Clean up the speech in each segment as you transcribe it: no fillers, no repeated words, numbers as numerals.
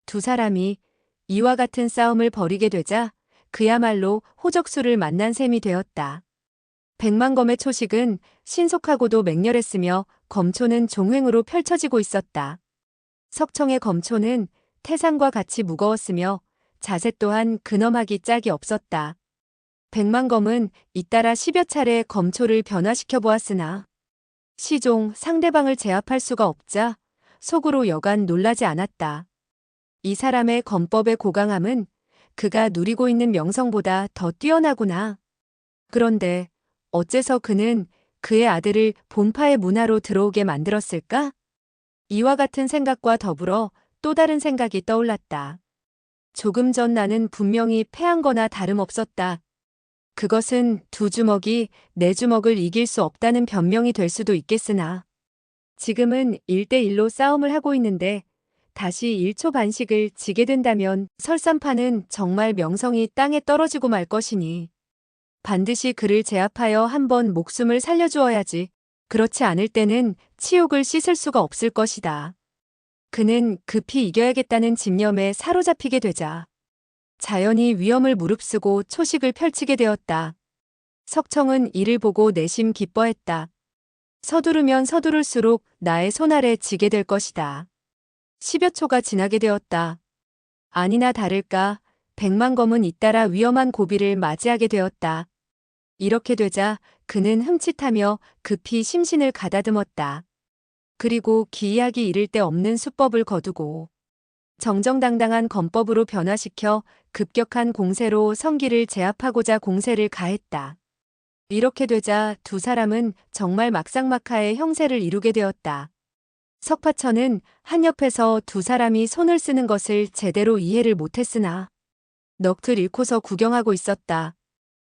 두 사람이 이와 같은 싸움을 벌이게 되자 그야말로 호적수를 만난 셈이 되었다. 백만검의 초식은 신속하고도 맹렬했으며 검초는 종횡으로 펼쳐지고 있었다. 석청의 검초는 태산과 같이 무거웠으며 자세 또한 근엄하기 짝이 없었다. 백만검은 잇따라 10여 차례 검초를 변화시켜 보았으나 시종 상대방을 제압할 수가 없자 속으로 여간 놀라지 않았다. 이 사람의 검법의 고강함은 그가 누리고 있는 명성보다 더 뛰어나구나. 그런데 어째서 그는 그의 아들을 본파의 문화로 들어오게 만들었을까? 이와 같은 생각과 더불어 또 다른 생각이 떠올랐다. 조금 전 나는 분명히 패한 거나 다름없었다. 그것은 두 주먹이 네 주먹을 이길 수 없다는 변명이 될 수도 있겠으나 지금은 1대1로 싸움을 하고 있는데 다시 1초 반씩을 지게 된다면 설산파는 정말 명성이 땅에 떨어지고 말 것이니 반드시 그를 제압하여 한번 목숨을 살려주어야지. 그렇지 않을 때는 치욕을 씻을 수가 없을 것이다. 그는 급히 이겨야겠다는 집념에 사로잡히게 되자 자연히 위험을 무릅쓰고 초식을 펼치게 되었다. 석청은 이를 보고 내심 기뻐했다. 서두르면 서두를수록 나의 손 아래 지게 될 것이다. 10여 초가 지나게 되었다. 아니나 다를까 백만검은 잇따라 위험한 고비를 맞이하게 되었다. 이렇게 되자 그는 흠칫하며 급히 심신을 가다듬었다. 그리고 기이하기 이를 데 없는 수법을 거두고 정정당당한 검법으로 변화시켜 급격한 공세로 성기를 제압하고자 공세를 가했다. 이렇게 되자 두 사람은 정말 막상막하의 형세를 이루게 되었다. 석파천은 한옆에서 두 사람이 손을 쓰는 것을 제대로 이해를 못했으나 넋을 잃고서 구경하고 있었다.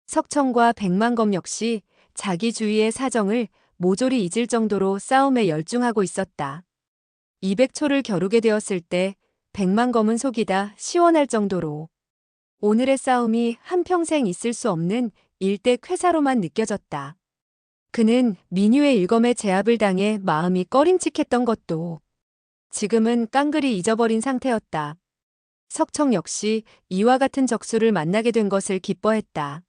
석청과 백만검 역시 자기 주위의 사정을 모조리 잊을 정도로 싸움에 열중하고 있었다. 200초를 겨루게 되었을 때 백만검은 속이 다 시원할 정도로 오늘의 싸움이 한평생 있을 수 없는 일대 쾌사로만 느껴졌다. 그는 민유의 일검에 제압을 당해 마음이 꺼림칙했던 것도 지금은 깡그리 잊어버린 상태였다. 석청 역시 이와 같은 적수를 만나게 된 것을 기뻐했다.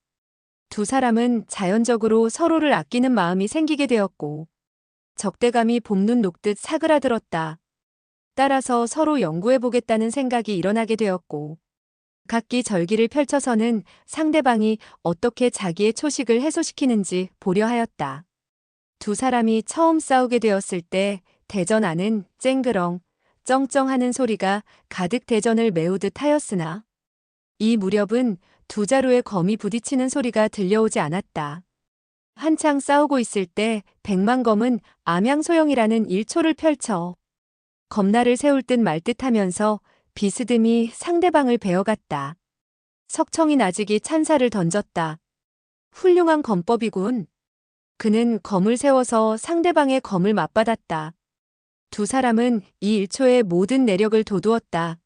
두 사람은 자연적으로 서로를 아끼는 마음이 생기게 되었고 적대감이 봄눈 녹듯 사그라들었다. 따라서 서로 연구해보겠다는 생각이 일어나게 되었고 각기 절기를 펼쳐서는 상대방이 어떻게 자기의 초식을 해소시키는지 보려 하였다. 두 사람이 처음 싸우게 되었을 때 대전 안은 쨍그렁, 쩡쩡하는 소리가 가득 대전을 메우듯 하였으나 이 무렵은 두 자루의 검이 부딪히는 소리가 들려오지 않았다. 한창 싸우고 있을 때 백만검은 암양소형이라는 일초를 펼쳐 검날을 세울 듯 말 듯 하면서 비스듬히 상대방을 베어갔다. 석청이 나직이 찬사를 던졌다. 훌륭한 검법이군. 그는 검을 세워서 상대방의 검을 맞받았다. 두 사람은 이 일초에 모든 내력을 돋우었다.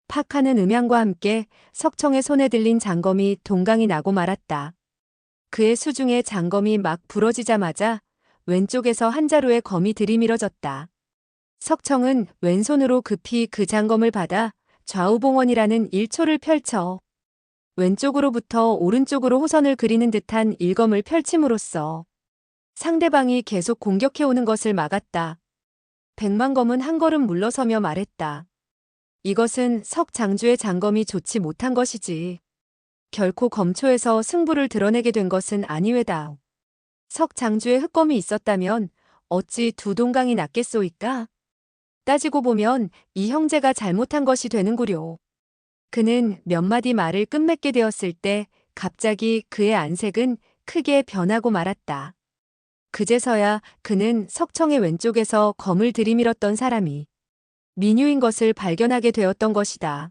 팍 하는 음향과 함께 석청의 손에 들린 장검이 동강이 나고 말았다. 그의 수중에 장검이 막 부러지자마자 왼쪽에서 한 자루의 검이 들이밀어졌다. 석청은 왼손으로 급히 그 장검을 받아 좌우봉원이라는 일초를 펼쳐 왼쪽으로부터 오른쪽으로 호선을 그리는 듯한 일검을 펼침으로써 상대방이 계속 공격해오는 것을 막았다. 백만검은 한 걸음 물러서며 말했다. 이것은 석 장주의 장검이 좋지 못한 것이지. 결코 검초에서 승부를 드러내게 된 것은 아니외다. 석 장주의 흑검이 있었다면 어찌 두 동강이 났겠소이까? 따지고 보면 이 형제가 잘못한 것이 되는구려. 그는 몇 마디 말을 끝맺게 되었을 때 갑자기 그의 안색은 크게 변하고 말았다. 그제서야 그는 석청의 왼쪽에서 검을 들이밀었던 사람이 민유인 것을 발견하게 되었던 것이다.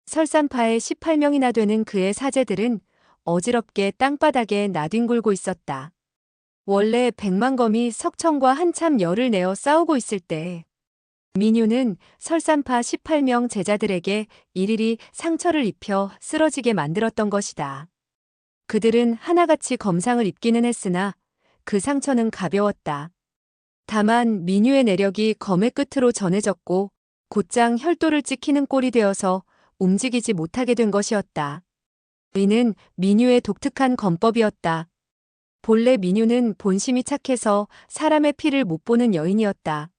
설산파의 18명이나 되는 그의 사제들은 어지럽게 땅바닥에 나뒹굴고 있었다. 원래 백만검이 석청과 한참 열을 내어 싸우고 있을 때 민유는 설산파 18명 제자들에게 일일이 상처를 입혀 쓰러지게 만들었던 것이다. 그들은 하나같이 검상을 입기는 했으나 그 상처는 가벼웠다. 다만 민유의 내력이 검의 끝으로 전해졌고 곧장 혈도를 찍히는 꼴이 되어서 움직이지 못하게 된 것이었다. 이는 민유의 독특한 건법이었다. 본래 민유는 본심이 착해서 사람의 피를 못 보는 여인이었다.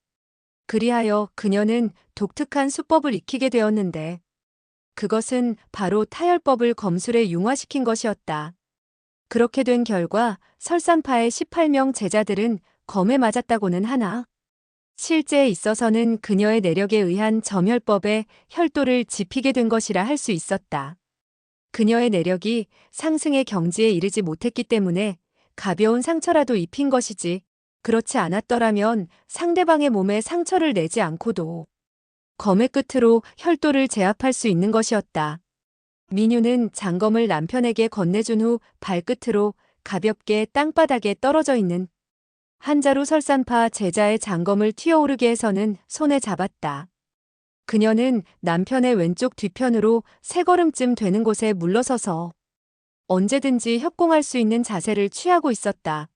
그리하여 그녀는 독특한 수법을 익히게 되었는데 그것은 바로 타혈법을 검술에 융화시킨 것이었다. 그렇게 된 결과 설산파의 18명 제자들은 검에 맞았다고는 하나 실제에 있어서는 그녀의 내력에 의한 점혈법에 혈도를 짚히게 된 것이라 할 수 있었다. 그녀의 내력이 상승의 경지에 이르지 못했기 때문에 가벼운 상처라도 입힌 것이지 그렇지 않았더라면 상대방의 몸에 상처를 내지 않고도 검의 끝으로 혈도를 제압할 수 있는 것이었다. 민유는 장검을 남편에게 건네준 후 발끝으로 가볍게 땅바닥에 떨어져 있는 한자루 설산파 제자의 장검을 튀어오르게 해서는 손에 잡았다. 그녀는 남편의 왼쪽 뒤편으로 세 걸음쯤 되는 곳에 물러서서 언제든지 협공할 수 있는 자세를 취하고 있었다.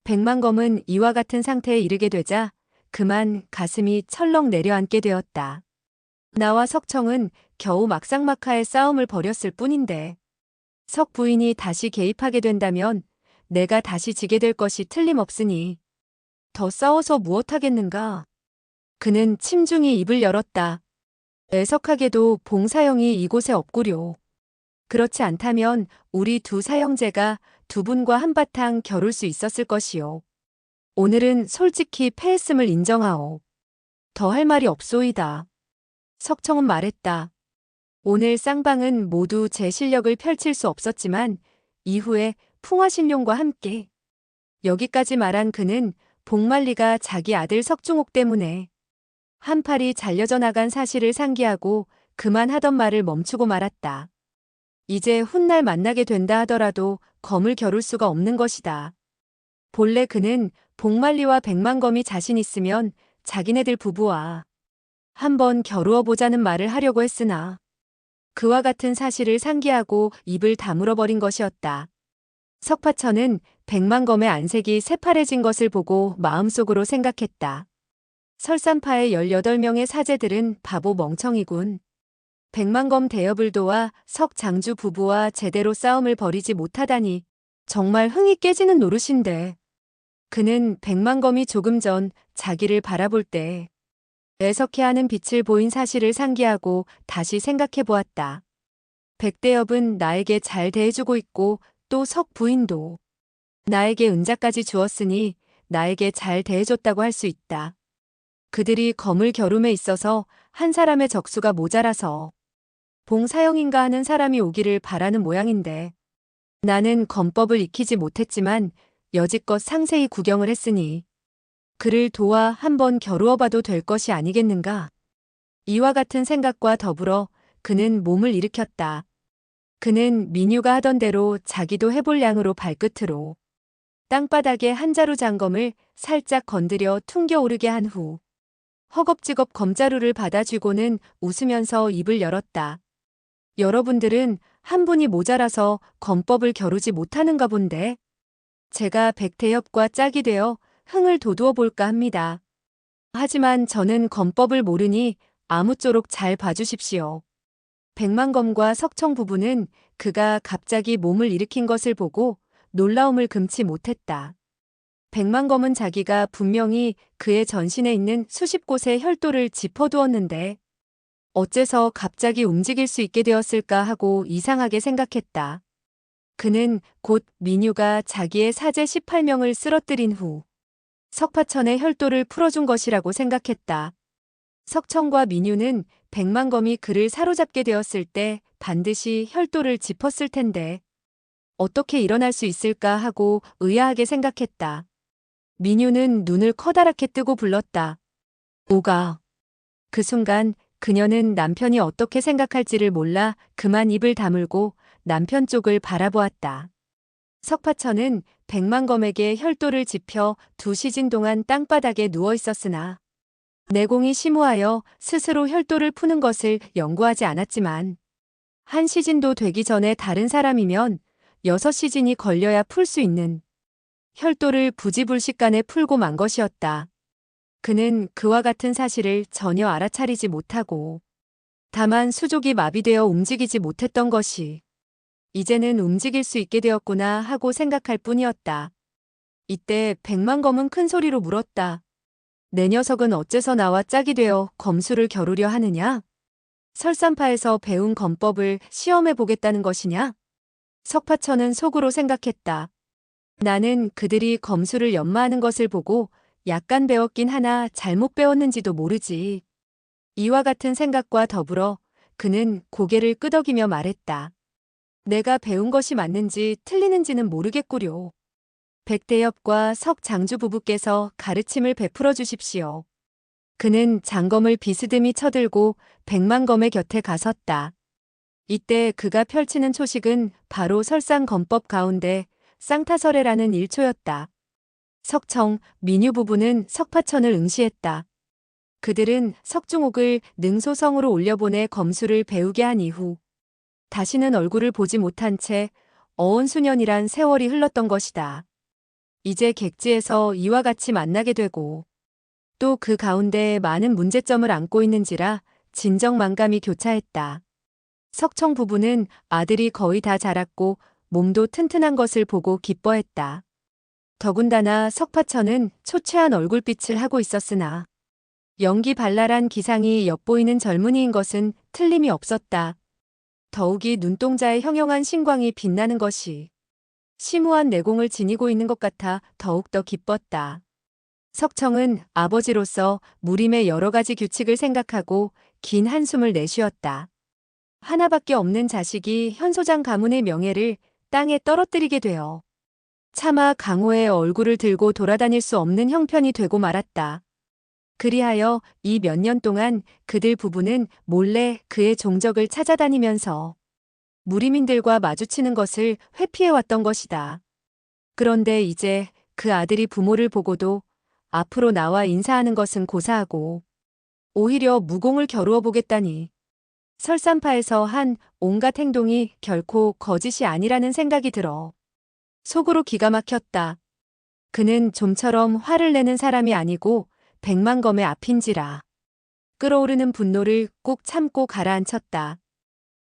백만검은 이와 같은 상태에 이르게 되자 그만 가슴이 철렁 내려앉게 되었다. 나와 석청은 겨우 막상막하의 싸움을 벌였을 뿐인데 석 부인이 다시 개입하게 된다면 내가 다시 지게 될 것이 틀림없으니 더 싸워서 무엇하겠는가. 그는 침중히 입을 열었다. 애석하게도 봉사형이 이곳에 없구려. 그렇지 않다면 우리 두 사형제가 두 분과 한바탕 겨룰 수 있었을 것이요. 오늘은 솔직히 패했음을 인정하오. 더 할 말이 없소이다. 석청은 말했다. 오늘 쌍방은 모두 제 실력을 펼칠 수 없었지만 이후에 풍화신룡과 함께 여기까지 말한 그는 복만리가 자기 아들 석중옥 때문에 한 팔이 잘려져 나간 사실을 상기하고 그만하던 말을 멈추고 말았다. 이제 훗날 만나게 된다 하더라도 검을 겨룰 수가 없는 것이다. 본래 그는 복만리와 백만검이 자신 있으면 자기네들 부부와 한번 겨루어 보자는 말을 하려고 했으나 그와 같은 사실을 상기하고 입을 다물어 버린 것이었다. 석파천은 백만검의 안색이 새파래진 것을 보고 마음속으로 생각했다. 설산파의 18명의 사제들은 바보 멍청이군. 백만검 대여불도와 석장주 부부와 제대로 싸움을 벌이지 못하다니 정말 흥이 깨지는 노릇인데. 그는 백만검이 조금 전 자기를 바라볼 때 애석해하는 빛을 보인 사실을 상기하고 다시 생각해 보았다. 백대엽은 나에게 잘 대해주고 있고 또 석 부인도 나에게 은자까지 주었으니 나에게 잘 대해줬다고 할 수 있다. 그들이 검을 겨룸에 있어서 한 사람의 적수가 모자라서 봉사형인가 하는 사람이 오기를 바라는 모양인데 나는 검법을 익히지 못했지만 여지껏 상세히 구경을 했으니 그를 도와 한번 겨루어 봐도 될 것이 아니겠는가. 이와 같은 생각과 더불어 그는 몸을 일으켰다. 그는 민유가 하던 대로 자기도 해볼 양으로 발끝으로 땅바닥에 한자루 장검을 살짝 건드려 퉁겨 오르게 한 후 허겁지겁 검자루를 받아 쥐고는 웃으면서 입을 열었다. 여러분들은 한 분이 모자라서 검법을 겨루지 못하는가 본데 제가 백대엽과 짝이 되어 흥을 돋우어 볼까 합니다. 하지만 저는 검법을 모르니 아무쪼록 잘 봐주십시오. 백만검과 석청 부부는 그가 갑자기 몸을 일으킨 것을 보고 놀라움을 금치 못했다. 백만검은 자기가 분명히 그의 전신에 있는 수십 곳의 혈도를 짚어두었는데 어째서 갑자기 움직일 수 있게 되었을까 하고 이상하게 생각했다. 그는 곧 민유가 자기의 사제 18명을 쓰러뜨린 후 석파천의 혈도를 풀어준 것이라고 생각했다. 석청과 민유는 백만검이 그를 사로잡게 되었을 때 반드시 혈도를 짚었을 텐데 어떻게 일어날 수 있을까 하고 의아하게 생각했다. 민유는 눈을 커다랗게 뜨고 불렀다. 오가. 그 순간 그녀는 남편이 어떻게 생각할지를 몰라 그만 입을 다물고 남편 쪽을 바라보았다. 석파천은 백만검에게 혈도를 짚혀 2시즌 동안 땅바닥에 누워 있었으나 내공이 심오하여 스스로 혈도를 푸는 것을 연구하지 않았지만 1시즌도 되기 전에 다른 사람이면 6시즌이 걸려야 풀 수 있는 혈도를 부지불식간에 풀고 만 것이었다. 그는 그와 같은 사실을 전혀 알아차리지 못하고 다만 수족이 마비되어 움직이지 못했던 것이 이제는 움직일 수 있게 되었구나 하고 생각할 뿐이었다. 이때 백만검은 큰 소리로 물었다. 내 녀석은 어째서 나와 짝이 되어 검수를 겨루려 하느냐? 설산파에서 배운 검법을 시험해 보겠다는 것이냐? 석파천은 속으로 생각했다. 나는 그들이 검수를 연마하는 것을 보고 약간 배웠긴 하나 잘못 배웠는지도 모르지. 이와 같은 생각과 더불어 그는 고개를 끄덕이며 말했다. 내가 배운 것이 맞는지 틀리는지는 모르겠구려. 백대엽과 석장주 부부께서 가르침을 베풀어 주십시오. 그는 장검을 비스듬히 쳐들고 백만검의 곁에 가섰다. 이때 그가 펼치는 초식은 바로 설상검법 가운데 쌍타설해라는 일초였다. 석청, 민유 부부는 석파천을 응시했다. 그들은 석중옥을 능소성으로 올려보내 검수를 배우게 한 이후 다시는 얼굴을 보지 못한 채 어언수년이란 세월이 흘렀던 것이다. 이제 객지에서 이와 같이 만나게 되고 또 그 가운데 많은 문제점을 안고 있는지라 진정만감이 교차했다. 석청 부부는 아들이 거의 다 자랐고 몸도 튼튼한 것을 보고 기뻐했다. 더군다나 석파천은 초췌한 얼굴빛을 하고 있었으나 연기 발랄한 기상이 엿보이는 젊은이인 것은 틀림이 없었다. 더욱이 눈동자의 형형한 신광이 빛나는 것이 심오한 내공을 지니고 있는 것 같아 더욱더 기뻤다. 석청은 아버지로서 무림의 여러 가지 규칙을 생각하고 긴 한숨을 내쉬었다. 하나밖에 없는 자식이 현소장 가문의 명예를 땅에 떨어뜨리게 되어 차마 강호의 얼굴을 들고 돌아다닐 수 없는 형편이 되고 말았다. 그리하여 이 몇 년 동안 그들 부부는 몰래 그의 종적을 찾아다니면서 무림인들과 마주치는 것을 회피해왔던 것이다. 그런데 이제 그 아들이 부모를 보고도 앞으로 나와 인사하는 것은 고사하고 오히려 무공을 겨루어 보겠다니 설산파에서 한 온갖 행동이 결코 거짓이 아니라는 생각이 들어 속으로 기가 막혔다. 그는 좀처럼 화를 내는 사람이 아니고 백만검의 앞인지라. 끓어오르는 분노를 꾹 참고 가라앉혔다.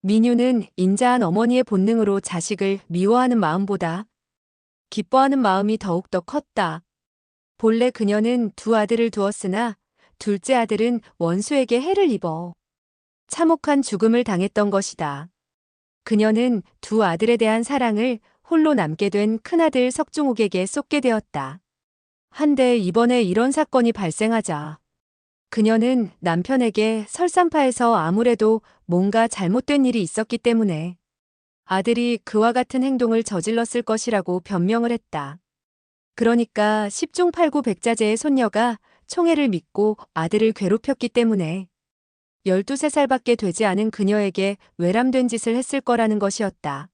민유는 인자한 어머니의 본능으로 자식을 미워하는 마음보다 기뻐하는 마음이 더욱더 컸다. 본래 그녀는 두 아들을 두었으나 둘째 아들은 원수에게 해를 입어 참혹한 죽음을 당했던 것이다. 그녀는 두 아들에 대한 사랑을 홀로 남게 된 큰아들 석중옥에게 쏟게 되었다. 한데 이번에 이런 사건이 발생하자 그녀는 남편에게 설산파에서 아무래도 뭔가 잘못된 일이 있었기 때문에 아들이 그와 같은 행동을 저질렀을 것이라고 변명을 했다. 그러니까 10중 8구 백자제의 손녀가 총애를 믿고 아들을 괴롭혔기 때문에 13살밖에 되지 않은 그녀에게 외람된 짓을 했을 거라는 것이었다.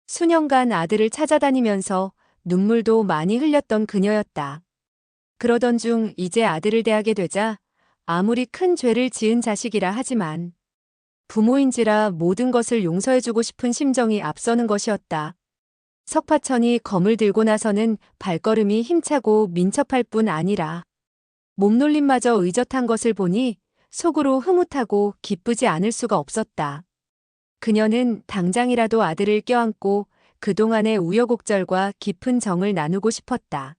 수년간 아들을 찾아다니면서 눈물도 많이 흘렸던 그녀였다. 그러던 중 이제 아들을 대하게 되자 아무리 큰 죄를 지은 자식이라 하지만 부모인지라 모든 것을 용서해주고 싶은 심정이 앞서는 것이었다. 석파천이 검을 들고 나서는 발걸음이 힘차고 민첩할 뿐 아니라 몸놀림마저 의젓한 것을 보니 속으로 흐뭇하고 기쁘지 않을 수가 없었다. 그녀는 당장이라도 아들을 껴안고 그동안의 우여곡절과 깊은 정을 나누고 싶었다.